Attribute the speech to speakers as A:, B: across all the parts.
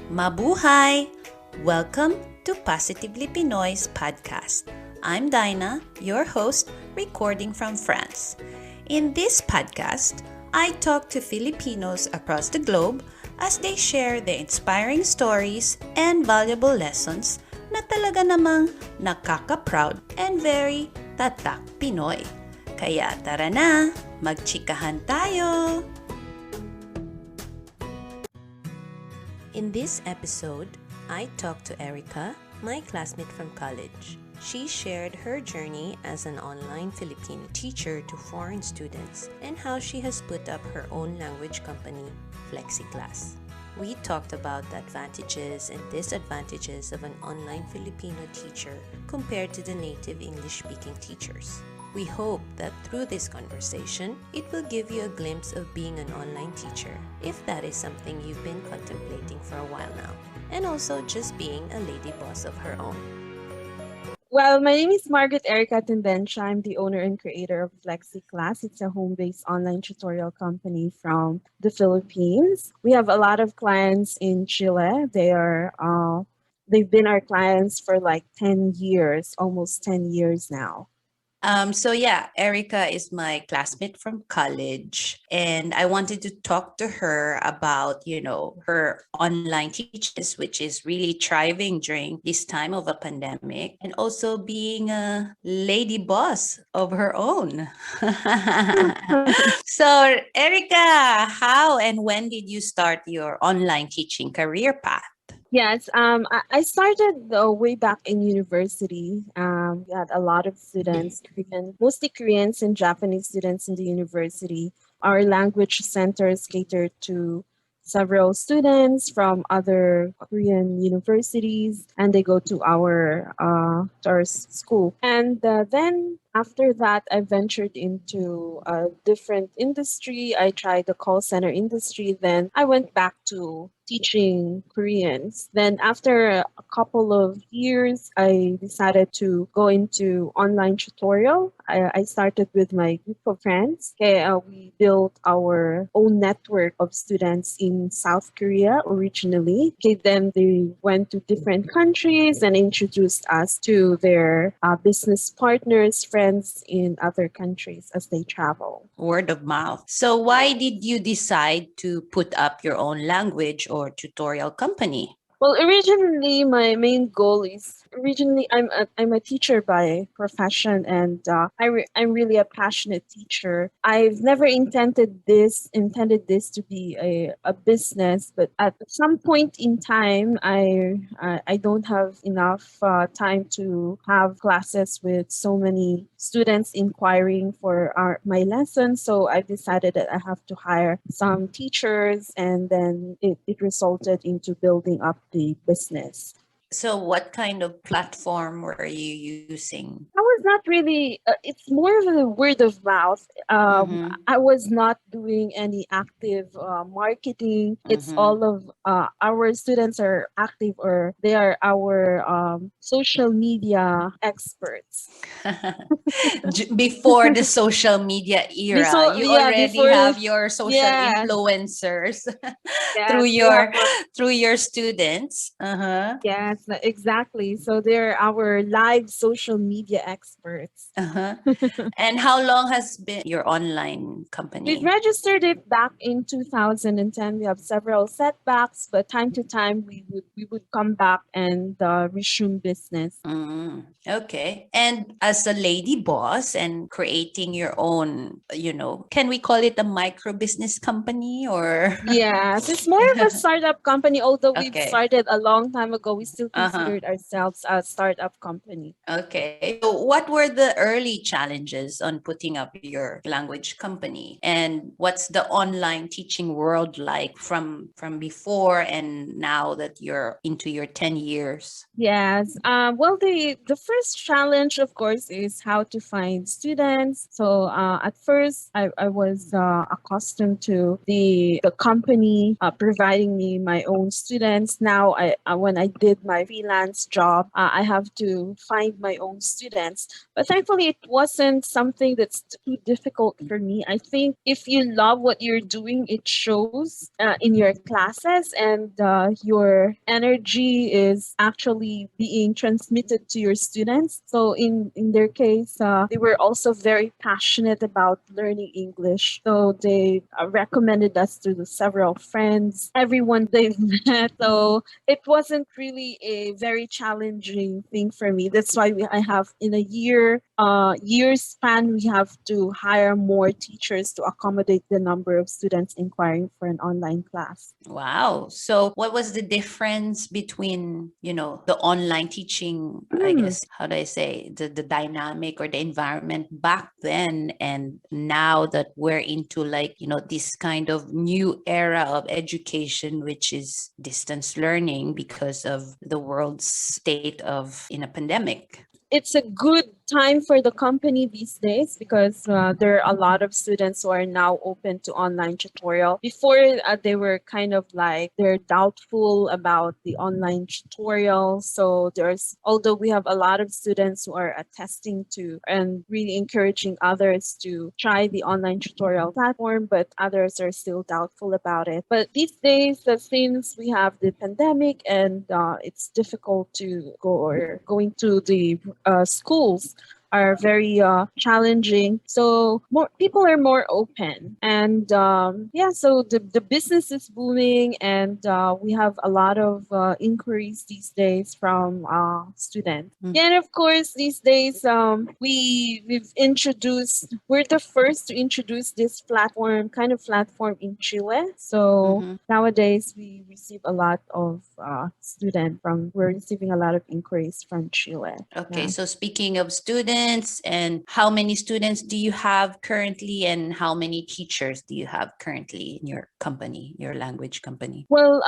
A: Mabuhay! Welcome to Positively Pinoys podcast. I'm Dinah, your host, recording from France. In this podcast, I talk to Filipinos across the globe as they share their inspiring stories and valuable lessons na talaga namang nakaka-proud and very tatak Pinoy. Kaya tara na, magchikahan tayo! In this episode, I talked to Erika, my classmate from college. She shared her journey as an online Filipino teacher to foreign students and how she has put up her own language company, FlexiClass. We talked about the advantages and disadvantages of an online Filipino teacher compared to the native English-speaking teachers. We hope that through this conversation, it will give you a glimpse of being an online teacher, if that is something you've been contemplating for a while now, and also just being a lady boss of her own.
B: Well, my name is Erika. I'm the owner and creator of FlexiClass. It's a home-based online tutorial company from the Philippines. We have a lot of clients in Chile. They've been our clients for like 10 years, almost 10 years now.
A: Erika is my classmate from college, and I wanted to talk to her about, her online teachers, which is really thriving during this time of a pandemic, and also being a lady boss of her own. So, Erika, how and when did you start your online teaching career path?
B: Yes, I started way back in university. We had a lot of students, mostly Koreans and Japanese students in the university. Our language centers catered to several students from other Korean universities, and they go to our school. And then after that, I ventured into a different industry. I tried the call center industry. Then I went back to teaching Koreans. Then after a couple of years, I decided to go into online tutorial. I started with my group of friends. Okay, we built our own network of students in South Korea originally. Okay, then they went to different countries and introduced us to their business partners, friends in other countries as they travel.
A: Word of mouth. So why did you decide to put up your own language or tutorial company?
B: Well, originally, my main goal is I'm a teacher by profession, and I'm really a passionate teacher. I've never intended this to be a business, but at some point in time, I don't have enough time to have classes with so many students inquiring for my lessons. So I decided that I have to hire some teachers, and then it resulted into building up the business.
A: So what kind of platform were you using?
B: I was not really, it's more of a word of mouth. I was not doing any active marketing. It's all of our students are active, or they are our social media experts.
A: Before the social media era, you already have your social influencers through your students.
B: Yes, exactly. So they're our live social media experts.
A: And how long has been your online company?
B: We registered it back in 2010. We have several setbacks, but time to time we would come back and resume business.
A: Okay. And as a lady boss and creating your own, can we call it a micro business company or?
B: Yes, it's more of a startup company. Although we've started a long time ago, we still considered ourselves a startup company.
A: Okay. So what were the early challenges on putting up your language company? And what's the online teaching world like from before and now that you're into your 10 years?
B: Yes. Well, the first challenge, of course, is how to find students. So at first, I was accustomed to the company providing me my own students. Now, when I did my my freelance job. I have to find my own students. But thankfully, it wasn't something that's too difficult for me. I think if you love what you're doing, it shows in your classes, and your energy is actually being transmitted to your students. So in their case, they were also very passionate about learning English. So they recommended us to the several friends, everyone they've met. So it wasn't really a very challenging thing for me. That's why I have in a year span, we have to hire more teachers to accommodate the number of students inquiring for an online class.
C: Wow. So what was the difference between, the online teaching, I
B: Hmm.
C: guess, how do I say, the dynamic or the environment back then and now that we're into like, this kind of new era of education, which is distance learning because of the world's state of in a pandemic?
B: It's a good time for the company these days because there are a lot of students who are now open to online tutorial. Before, they were kind of like they're doubtful about the online tutorial. So although we have a lot of students who are attesting to and really encouraging others to try the online tutorial platform, but others are still doubtful about it. But these days, since we have the pandemic and it's difficult to going to the schools are very challenging. So more people are more open, and yeah, so the business is booming, and we have a lot of inquiries these days from students.
C: Mm.
B: Yeah, and of course, these days we're the first to introduce this kind of platform in Chile. So
C: Mm-hmm.
B: nowadays we receive a lot of we're receiving a lot of inquiries from Chile.
C: Okay,
B: Yeah.
C: so speaking of students, and how many students do you have currently, and how many teachers do you have currently in your company, your language company?
B: Well,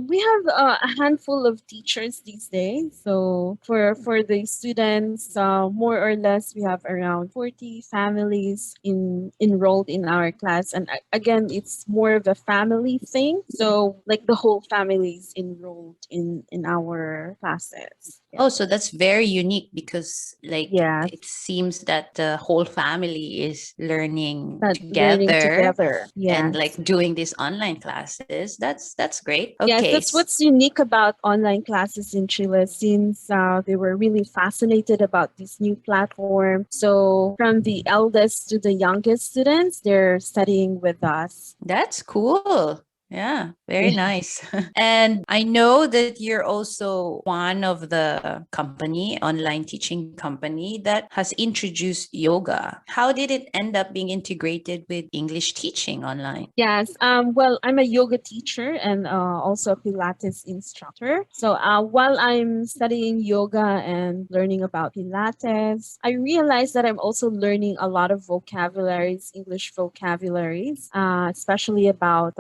B: we have a handful of teachers these days. So for the students, more or less, we have around 40 families enrolled in our class. And again, it's more of a family thing. So like the whole family is enrolled in our classes.
C: Oh, so that's very unique because, like,
B: Yes,
C: it seems that the whole family is learning
B: that learning
C: together
B: together.
C: and
B: Yes.
C: like doing these online classes. That's great.
B: Yes,
C: Okay.
B: that's what's unique about online classes in Chile since they were really fascinated about this new platform. So, from the eldest to the youngest students, they're studying with us.
C: That's cool. Yeah, very nice. And I know that you're also one of the company, online teaching company that has introduced yoga. How did it end up being integrated with English teaching online?
B: Yes. Well, I'm a yoga teacher and also a Pilates instructor. So while I'm studying yoga and learning about Pilates, I realized that I'm also learning a lot of vocabularies, English vocabularies, especially about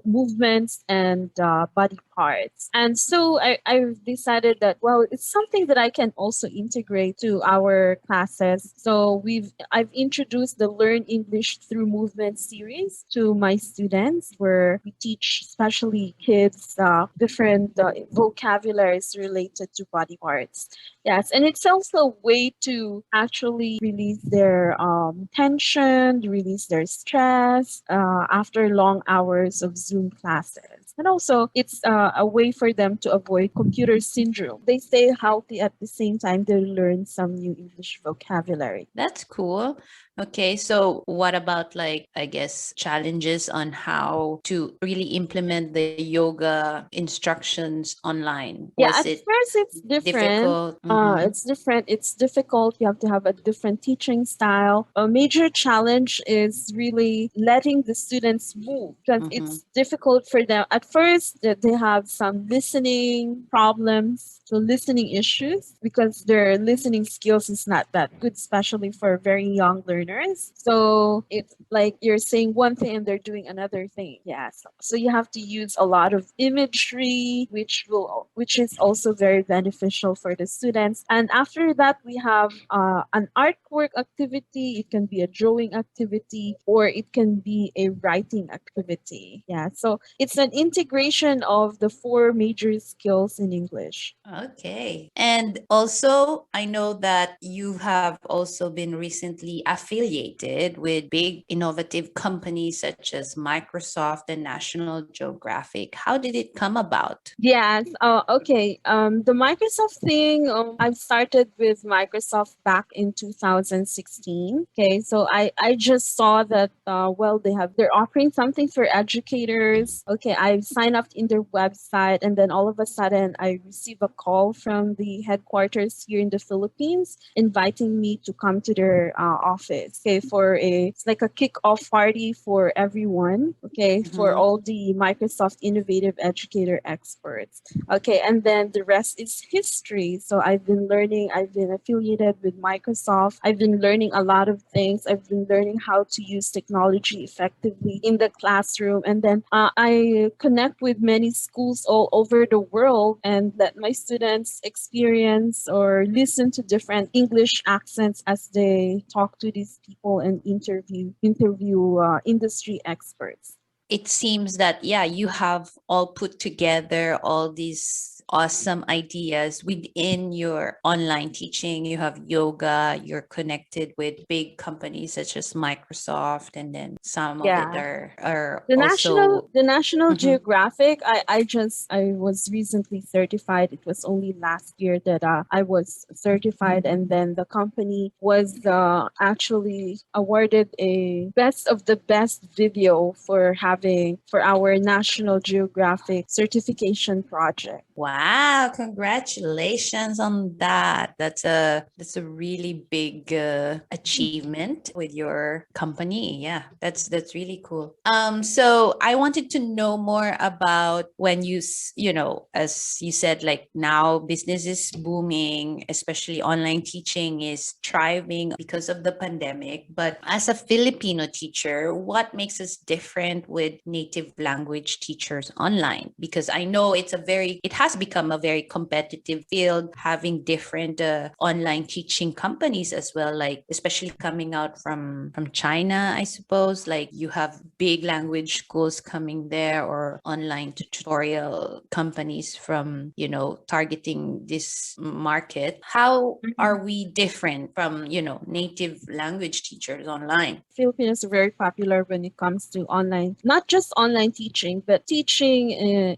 B: movements and body parts. And so I've decided that, well, it's something that I can also integrate to our classes. So I've introduced the Learn English Through Movement series to my students, where we teach especially kids different vocabularies related to body parts. Yes, and it's also a way to actually release their tension, release their stress after long hours of Zoom classes. And also, it's a way for them to avoid computer syndrome. They stay healthy at the same time they learn some new English vocabulary.
C: That's cool. Okay, so what about like, I guess, challenges on how to really implement the yoga instructions online?
B: Yeah,
C: Was
B: at
C: it
B: first it's different.
C: difficult? Mm-hmm.
B: It's different. It's difficult. You have to have a different teaching style. A major challenge is really letting the students move because
C: Mm-hmm.
B: it's difficult for them. At first, they have some listening problems. So listening issues because their listening skills is not that good, especially for very young learners. So it's like you're saying one thing and they're doing another thing. Yeah. So you have to use a lot of imagery, which is also very beneficial for the students. And after that, we have an artwork activity. It can be a drawing activity or it can be a writing activity. Yeah. So it's an integration of the four major skills in English.
C: Okay. And also, I know that you have also been recently affiliated with big innovative companies such as Microsoft and National Geographic. How did it come about?
B: Yes. Okay. The Microsoft thing, I've started with Microsoft back in 2016. Okay. So I just saw that, well, they're offering something for educators. Okay. I signed up in their website and then all of a sudden I received a call from the headquarters here in the Philippines inviting me to come to their office. Okay. It's like a kick-off party for everyone. Okay. For
C: Mhm.
B: all the Microsoft Innovative Educator experts. Okay, and then the rest is history. So I've been affiliated with Microsoft. I've been learning a lot of things. I've been learning how to use technology effectively in the classroom. And then I connect with many schools all over the world and let my students experience or listen to different English accents as they talk to these people and interview industry experts.
C: It seems that, yeah, you have all put together all these awesome ideas within your online teaching. You have yoga, you're connected with big companies such as Microsoft, and then some of it
B: Yeah.
C: are
B: The
C: also.
B: National
C: Mhm.
B: Geographic, I was recently certified. It was only last year that I was certified, and then the company was actually awarded a best of the best video for our National Geographic certification project.
C: Wow, congratulations on that. That's a really big achievement with your company. Yeah, that's really cool. So I wanted to know more about when as you said, like now business is booming, especially online teaching is thriving because of the pandemic. But as a Filipino teacher, what makes us different with native language teachers online? Because I know it has become a very competitive field, having different online teaching companies as well, like especially coming out from China, I suppose. Like you have big language schools coming there, or online tutorial companies from targeting this market. How are we different from native language teachers online?
B: Filipinos are very popular when it comes to online, not just online teaching, but teaching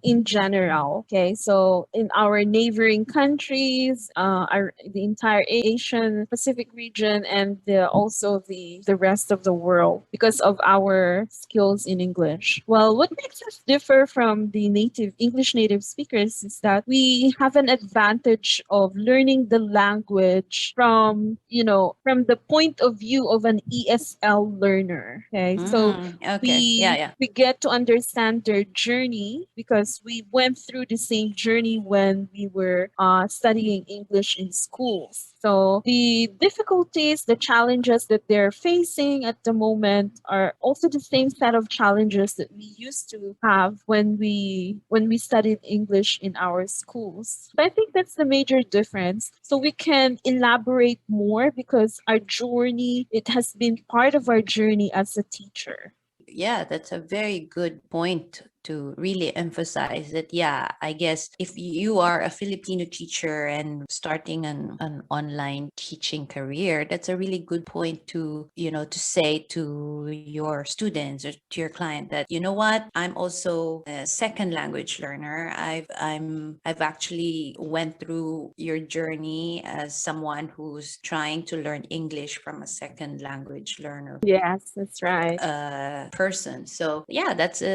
B: in general. Okay, so in our neighboring countries, the entire Asian Pacific region, and also the rest of the world, because of our skills in English. Well, what makes us differ from the native English native speakers is that we have an advantage of learning the language from the point of view of an ESL learner. Okay, so
C: Okay. Yeah, yeah.
B: we get to understand their journey because we went through the same journey when we were studying English in schools. So the difficulties, the challenges that they're facing at the moment are also the same set of challenges that we used to have when we studied English in our schools. So I think that's the major difference. So we can elaborate more because our journey, it has been part of our journey as a teacher.
C: Yeah, that's a very good point to really emphasize that. Yeah, I guess if you are a Filipino teacher and starting an online teaching career, that's a really good point to say to your students or to your client that, you know what, I'm also a second language learner. I've actually went through your journey as someone who's trying to learn English from a second language learner
B: Yes, that's right.
C: person. So yeah,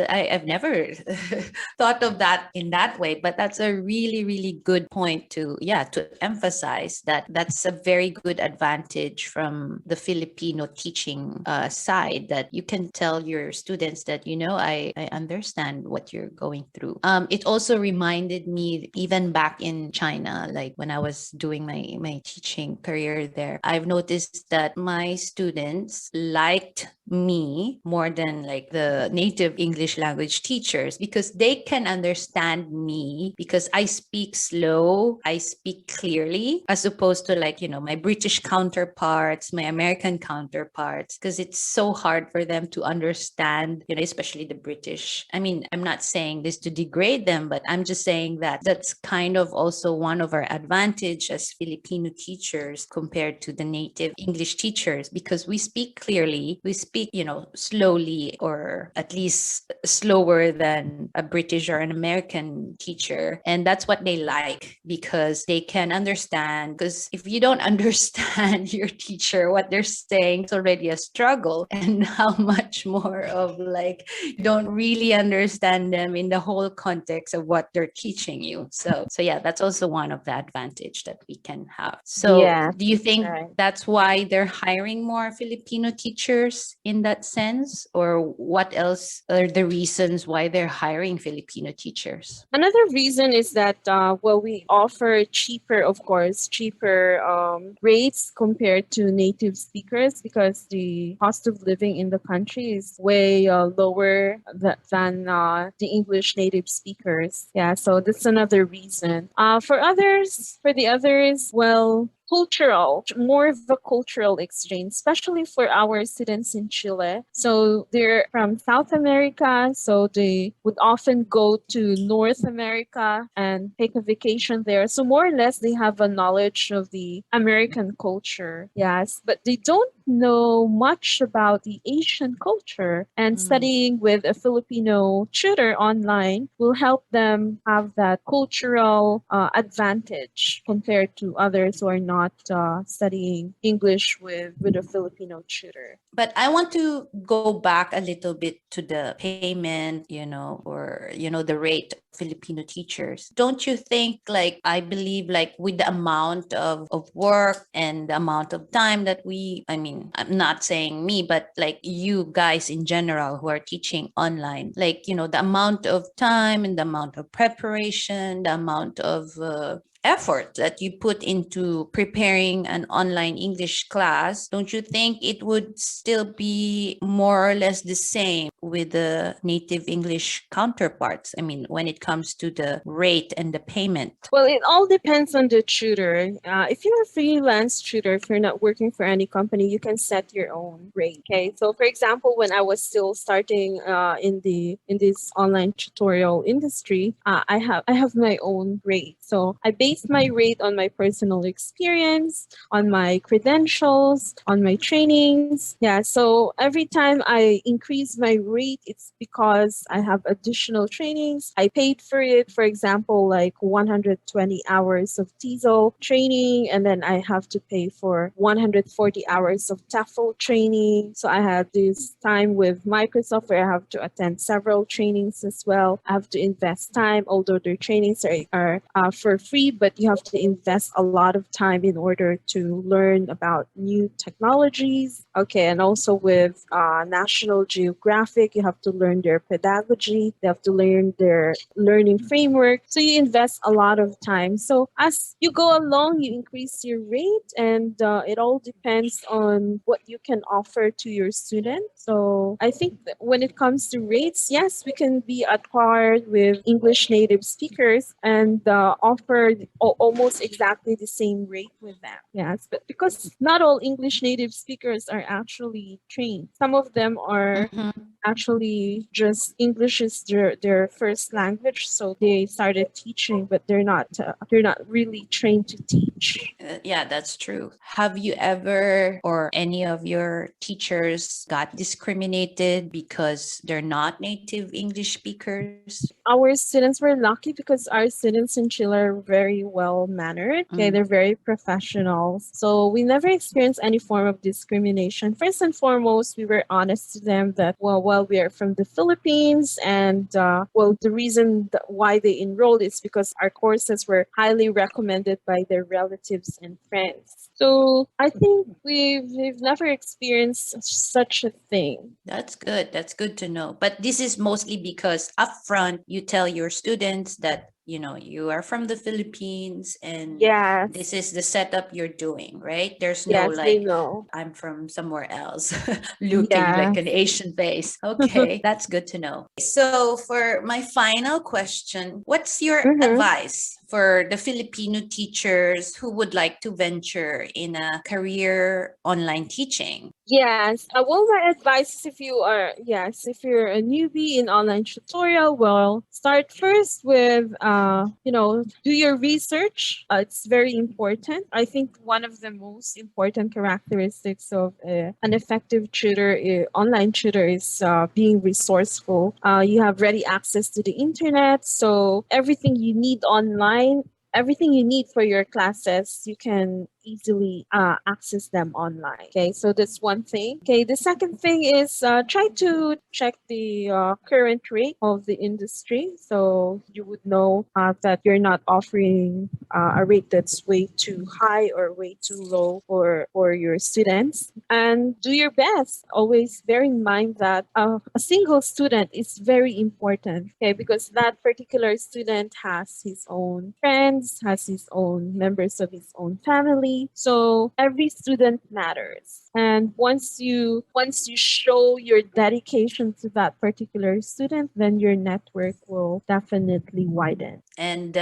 C: I've never never thought of that in that way, but that's a really, really good point to, yeah, to emphasize that that's a very good advantage from the Filipino teaching side, that you can tell your students that, I understand what you're going through. It also reminded me, even back in China, like when I was doing my teaching career there, I've noticed that my students liked me more than like the native English language teachers, because they can understand me because I speak slow, I speak clearly, as opposed to like, my British counterparts, my American counterparts, because it's so hard for them to understand, especially the British. I mean, I'm not saying this to degrade them, but I'm just saying that that's kind of also one of our advantage as Filipino teachers compared to the native English teachers, because we speak clearly, we speak, slowly, or at least slower than a British or an American teacher. And that's what they like, because they can understand. Because if you don't understand your teacher, what they're saying, it's already a struggle. And how much more of like, you don't really understand them in the whole context of what they're teaching you. So yeah, that's also one of the advantage that we can have. So
B: Yeah,
C: do you think
B: right.
C: that's why they're hiring more Filipino teachers in that sense? Or what else are the reasons why they're hiring Filipino teachers?
B: Another reason is that, well, we offer cheaper, of course, cheaper rates compared to native speakers, because the cost of living in the country is way lower than the English native speakers. Yeah, so that's another reason. For the others, well, more of a cultural exchange, especially for our students in Chile. So they're from South America, so they would often go to North America and take a vacation there. So more or less, they have a knowledge of the American culture. Yes, but they don't know much about the Asian culture. And
C: Mm.
B: studying with a Filipino tutor online will help them have that cultural advantage compared to others who are not studying English with a Filipino tutor.
C: But I want to go back a little bit to the payment, or, the rate of Filipino teachers. Don't you think, like, I believe, like, with the amount of work and the amount of time that I mean, I'm not saying me, but like you guys in general who are teaching online, like, the amount of time and the amount of preparation, the amount of effort that you put into preparing an online English class, don't you think it would still be more or less the same with the native English counterparts? I mean, when it comes to the rate and the payment.
B: Well, it all depends on the tutor. If you're a freelance tutor, if you're not working for any company, you can set your own rate. Okay. So, for example, when I was still starting in this online tutorial industry, I have my own rate. So I based my rate on my personal experience, on my credentials, on my trainings. Yeah. So every time I increase my rate, it's because I have additional trainings. I paid for it. For example, like 120 hours of TESOL training, and then I have to pay for 140 hours of TEFL training. So I had this time with Microsoft where I have to attend several trainings as well. I have to invest time, although their trainings are for free, but you have to invest a lot of time in order to learn about new technologies. Okay, and also with National Geographic, you have to learn their pedagogy, you have to learn their learning framework. So you invest a lot of time. So as you go along, you increase your rate, and it all depends on what you can offer to your student. So I think that when it comes to rates, yes, we can be at par with English native speakers and offer almost exactly the same rate with them. Yes, but because not all English native speakers are actually trained, some of them are
C: Mhm.
B: actually just English is their first language, so they started teaching, but they're not really trained to teach.
C: Yeah, that's true. Have you ever, or any of your teachers, got discriminated because they're not native English speakers?
B: Our students were lucky because our students in Chile are very very well mannered. Okay,
C: Mm.
B: they're very professional. So we never experienced any form of discrimination. First and foremost, we were honest to them that, well, we are from the Philippines, and the reason why they enrolled is because our courses were highly recommended by their relatives and friends. So I think we've never experienced such a thing.
C: That's good. That's good to know. But this is mostly because upfront you tell your students that, you know, you are from the Philippines and this
B: Yes,
C: is the setup you're doing, right? There's no
B: yes, they
C: like,
B: know.
C: I'm from somewhere else looking like an
B: Yes.
C: Asian face. Okay, that's good to know. So, for my final question, what's your
B: Mhm.
C: advice for the Filipino teachers who would like to venture in a career online teaching?
B: Yes. Well, my advice is if you're a newbie in online tutorial, well, start first with, do your research. It's very important. I think one of the most important characteristics of an effective tutor, online tutor, is being resourceful. You have ready access to the internet, so everything you need online, everything you need for your classes, you can easily access them online. Okay, so that's one thing. Okay, the second thing is try to check the current rate of the industry, so you would know that you're not offering a rate that's way too high or way too low for your students. And do your best. Always bear in mind that a single student is very important. Okay, because that particular student has his own friends, has his own members of his own family. So every student matters. And once you show your dedication to that particular student, then your network will definitely widen.
C: And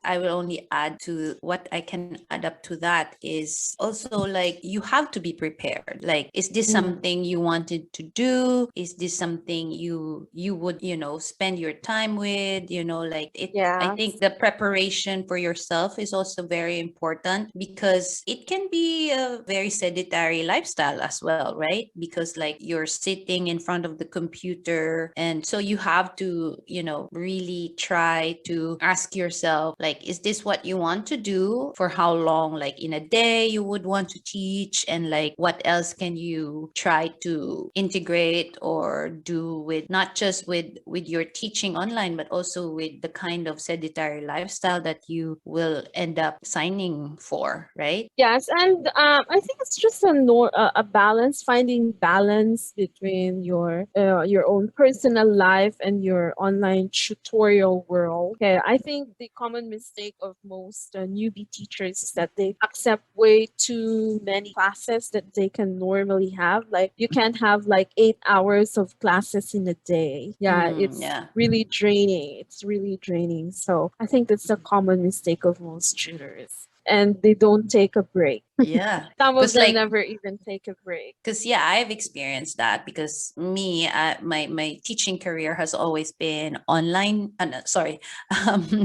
C: I will only add to what I can add up to that is also like you have to be prepared. Like, is this
B: Mm.
C: something you wanted to do? Is this something you would, you know, spend your time with? You know, like it. I think
B: Yes.
C: the preparation for yourself is also very important because it can be a very sedentary lifestyle as well, right? Because like you're sitting in front of the computer, and so you have to, you know, really try to ask yourself, like, is this what you want to do? For how long, like in a day you would want to teach, and like what else can you try to integrate or do with, not just with your teaching online, but also with the kind of sedentary lifestyle that you will end up signing for, right?
B: Yes, and I think it's just a balance, finding balance between your own personal life and your online tutorial world. Okay, I think the common mistake of most newbie teachers is that they accept way too many classes that they can normally have. Like you can't have like 8 hours of classes in a day. Yeah,
C: Mm,
B: it's
C: yeah.
B: really draining. It's really draining. So I think that's a common mistake of most tutors, and they don't take a break.
C: Yeah.
B: Some of
C: Because
B: them
C: like,
B: never even take a break.
C: because yeah, I've experienced that because me, my teaching career has always been online, no, sorry, um,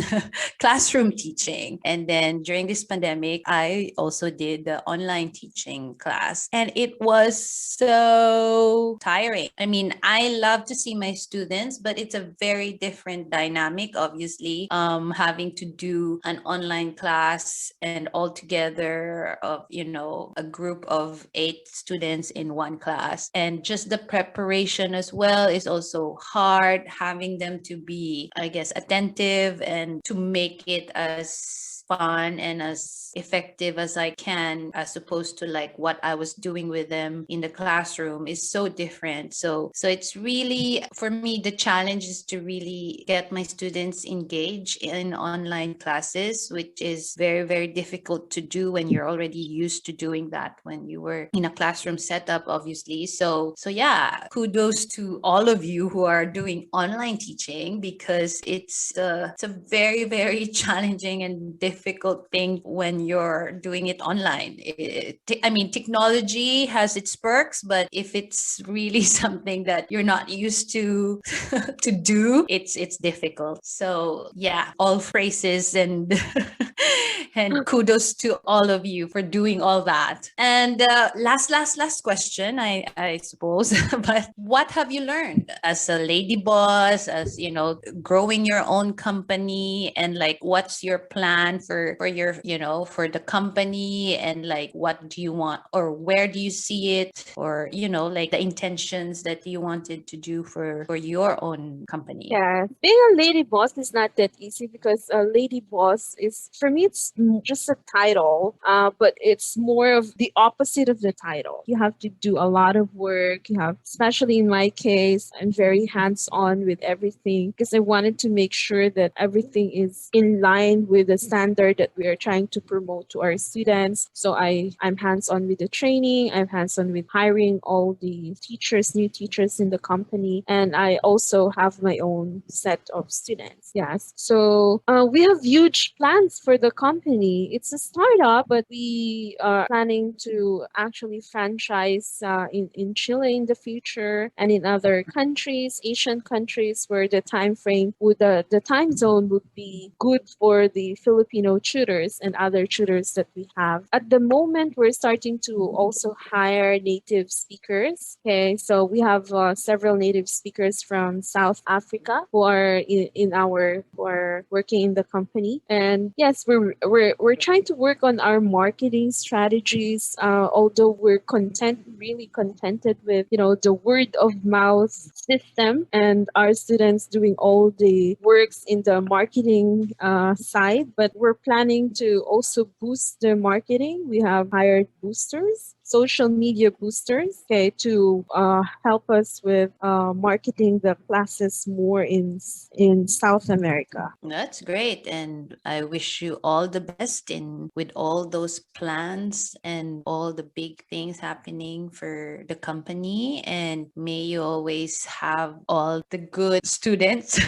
C: classroom teaching, and then during this pandemic I also did the online teaching class, and it was so tiring. I mean, I love to see my students, but it's a very different dynamic, obviously, having to do an online class and all together of, you know, a group of 8 students in one class, and just the preparation as well is also hard, having them to be, I guess, attentive and to make it as fun and as effective as I can, as opposed to like what I was doing with them in the classroom is so different. So it's really, for me, the challenge is to really get my students engaged in online classes, which is very, very difficult to do when you're already used to doing that when you were in a classroom setup, obviously. So yeah, kudos to all of you who are doing online teaching, because it's a very, very challenging and difficult thing when you're doing it online. I mean, technology has its perks, but if it's really something that you're not used to to do, it's difficult. So yeah, all phrases and and kudos to all of you for doing all that. And last question, I suppose, but what have you learned as a lady boss, as you know, growing your own company, and like what's your plan for your, for the company, and like what do you want, or where do you see it, or like the intentions that you wanted to do for your own company?
B: Yeah, being a lady boss is not that easy because a lady boss is, for me, it's just a title, but it's more of the opposite of the title. You have to do a lot of work. You have, especially in my case, I'm very hands on with everything because I wanted to make sure that everything is in line with the standard that we are trying to promote to our students. So I'm hands on with the training, I'm hands on with hiring all the teachers, new teachers in the company, and I also have my own set of students. Yes. So we have huge plans for the company. It's a startup, but we are planning to actually franchise in Chile in the future and in other countries, Asian countries, where the time frame would the time zone would be good for the Filipino tutors and other tutors that we have. At the moment, we're starting to also hire native speakers. Okay, so we have several native speakers from South Africa who are who are working in the company. And yes, we're trying to work on our marketing strategies. Although we're really contented with the word of mouth system and our students doing all the works in the marketing side, but we're planning to also boost the marketing. We have hired boosters, social media boosters, okay, to help us with marketing the classes more in South America.
C: That's great. And I wish you all the best in with all those plans and all the big things happening for the company. And may you always have all the good students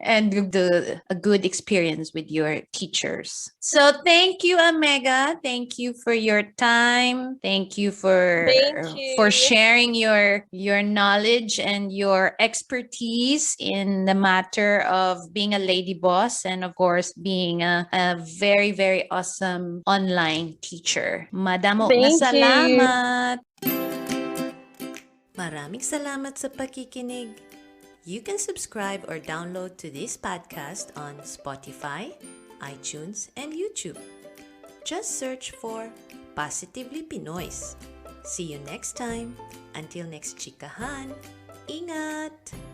C: and a good experience with your teachers. So thank you, Omega. Thank you for your time. Thank you
B: Thank
C: for
B: you.
C: sharing your knowledge and your expertise in the matter of being a lady boss, and of course being a very very awesome online teacher. Madamo nga
B: Thank you.
C: salamat.
A: Maraming salamat sa pakikinig. You can subscribe or download to this podcast on Spotify, iTunes, and YouTube. Just search for Positively Pinoys. See you next time. Until next chikahan, ingat!